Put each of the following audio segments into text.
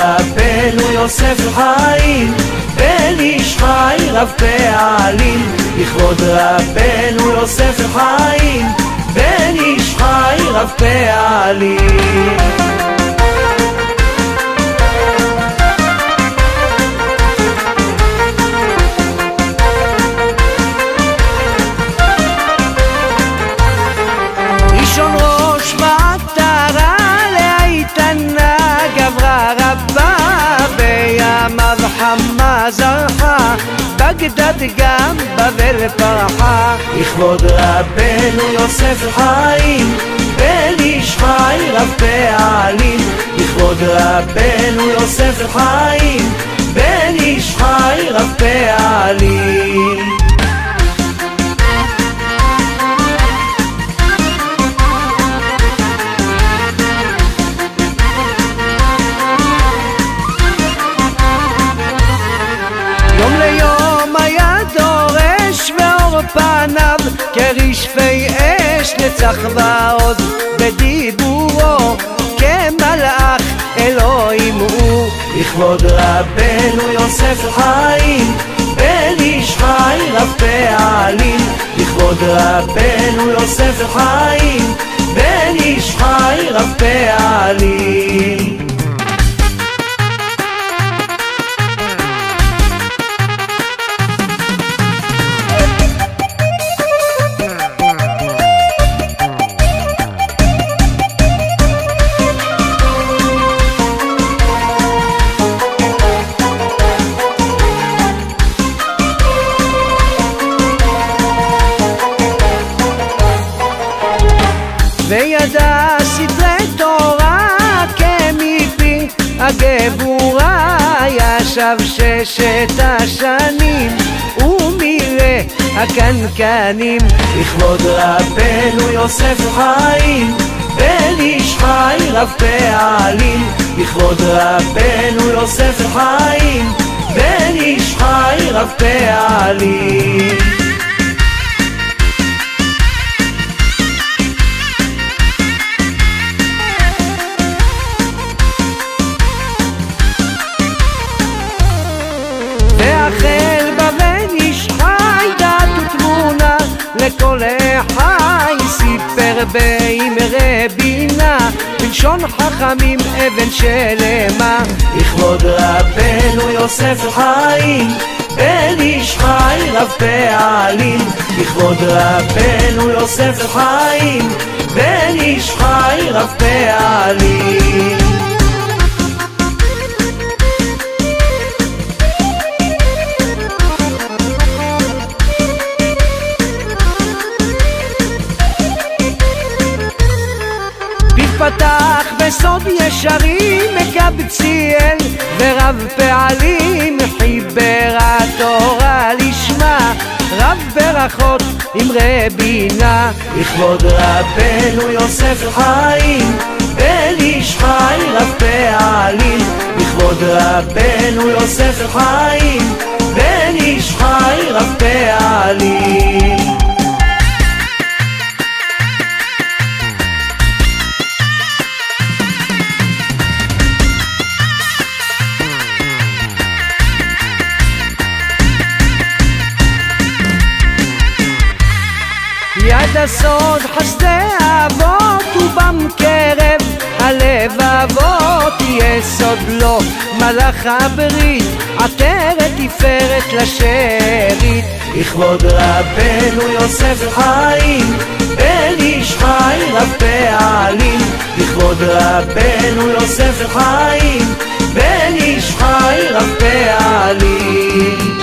רבנו יוסף חיים, בן איש חי רב פעלים. לכבוד רבנו יוסף חיים, בן איש חי רב פעלים. ראשון ראש ועטרה לאיתנה גברה רבה, בימיו חמה זרחה, בגדד גם בבל פרחה. לכבוד רבנו יוסף חיים, בן איש חי רב פעלים. לכבוד רבנו יוסף חיים, בן איש חי רב פעלים. יום ליום היה דורש ואור פניו כרשפי אש, נצח ועוד בדיבורו כמלאך אלוהים הוא. לכבוד רבנו יוסף חיים, בן איש חי רב פעלים. לכבוד רבנו יוסף חיים, בן איש חי רב פעלים. וידע סתרי תורה כמפי הגבורה, ישב 6 השנים ומילא הקנקנים. לכבוד רבנו יוסף חיים, בן איש חי רב פעלים. לכבוד רבנו יוסף חיים, בן איש חי רב פעלים. והחל בבן איש חי דת ותמונה, לכל חי סיפר באמרי בינה, בלשון חכמים אבן שלמה. לכבוד רבנו יוסף חיים, בן איש חי רב פעלים. לכבוד רבנו יוסף חיים, בן איש חי רב פעלים. פתח בסוד ישרים מקבציאל, ורב פעלים חיבר התורה לשמה, רב ברכות עם רבינה. לכבוד רבנו יוסף חיים, בן איש חי רב פעלים. לכבוד רבנו יוסף חיים, בן איש חי רב פעלים. יד הסוד חסדי אבות ובמקרב הלבבות, יסוד לו מלאך הברית, עטרת תפארת לשארית. לכבוד רבנו יוסף חיים, בן איש חי רב פעלים. לכבוד רבנו יוסף חיים, בן איש חי רב פעלים.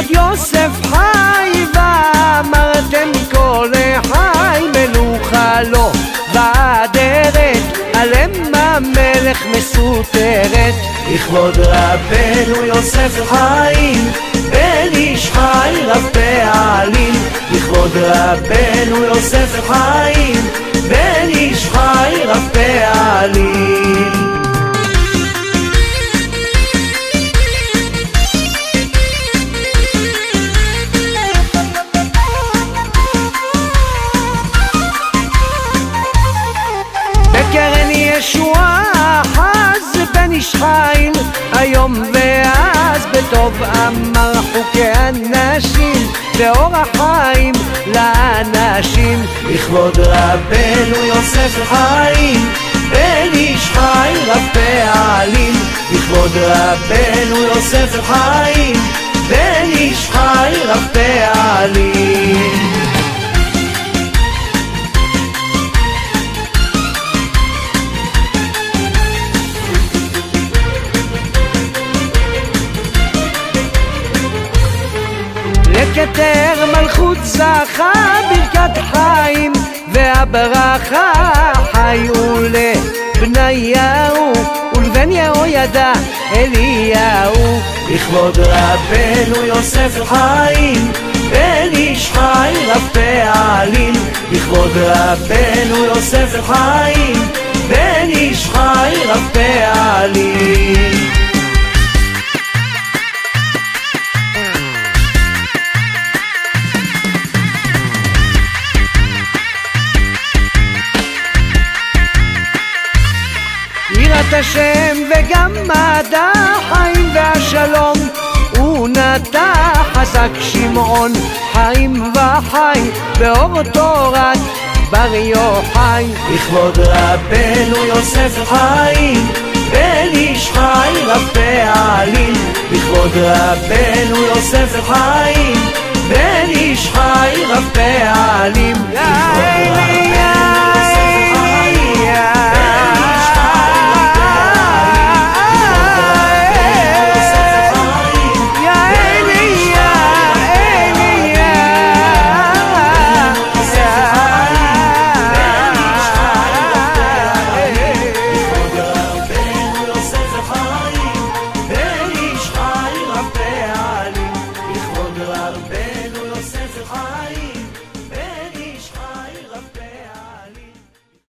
יוסף חי ואמרתם כל חי, מלוכה לו באדרת, עלם המלך מסותרת. לכבוד רבנו יוסף חיים בן איש חי רב פעלים, לכבוד רבנו יוסף חיים בן איש חי רב פעלים. בקרן ישועה חז בן איש חיים היום ואז בטוב אמר חוקי אנשים ואור החיים לאנשים, לכבוד רבנו יוסף חיים בן איש חי רב פעלים, לכבוד רבנו יוסף חיים בן איש חי רב פעלים. לכתר מלכות זכה ברכת חיים והברכה חיו לבניהו ולבן יהוידע אליהו, לכבוד רבנו יוסף חיים בן איש חי רב פעלים, לכבוד רבנו יוסף חיים בן איש חי רב פעלים. יראת השם וגם מדע חיים והשלום הוא נטע, חזק שמעון חיים וחי באור תורת בר יוחאי, לכבוד רבנו יוסף חיים בן איש חי רב פעלים, לכבוד רבנו יוסף חיים בן איש חי רב פעלים.